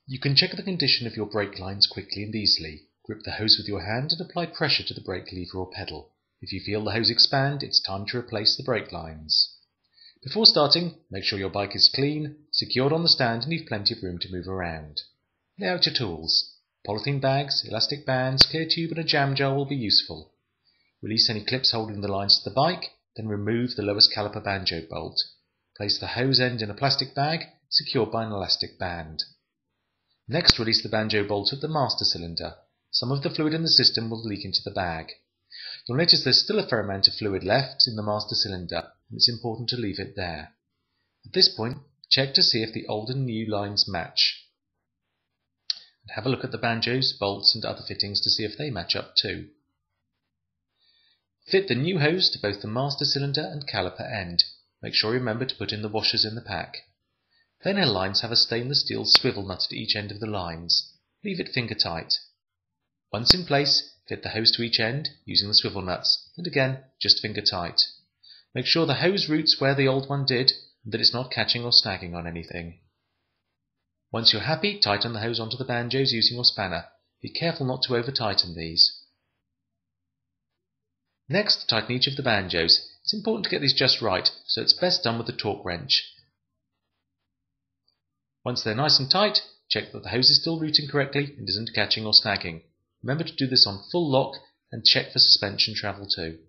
You can check the condition of your brake lines quickly and easily. Grip the hose with your hand and apply pressure to the brake lever or pedal. If you feel the hose expand, it's time to replace the brake lines. Before starting, make sure your bike is clean, secured on the stand and leave plenty of room to move around. Lay out your tools. Polythene bags, elastic bands, clear tube and a jam jar will be useful. Release any clips holding the lines to the bike, then remove the lowest caliper banjo bolt. Place the hose end in a plastic bag, secured by an elastic band. Next, release the banjo bolt of the master cylinder. Some of the fluid in the system will leak into the bag. You'll notice there's still a fair amount of fluid left in the master cylinder, and it's important to leave it there. At this point, check to see if the old and new lines match. And have a look at the banjos, bolts and other fittings to see if they match up too. Fit the new hose to both the master cylinder and caliper end. Make sure you remember to put in the washers in the pack. Venhill lines have a stainless steel swivel nut at each end of the lines. Leave it finger tight. Once in place, fit the hose to each end using the swivel nuts, and again, just finger tight. Make sure the hose roots where the old one did, and that it's not catching or snagging on anything. Once you're happy, tighten the hose onto the banjos using your spanner. Be careful not to over-tighten these. Next, tighten each of the banjos. It's important to get these just right, so it's best done with the torque wrench. Once they're nice and tight, check that the hose is still routing correctly and isn't catching or snagging. Remember to do this on full lock and check for suspension travel too.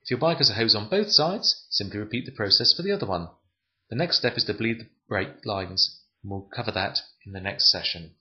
If your bike has a hose on both sides, simply repeat the process for the other one. The next step is to bleed the brake lines, and we'll cover that in the next session.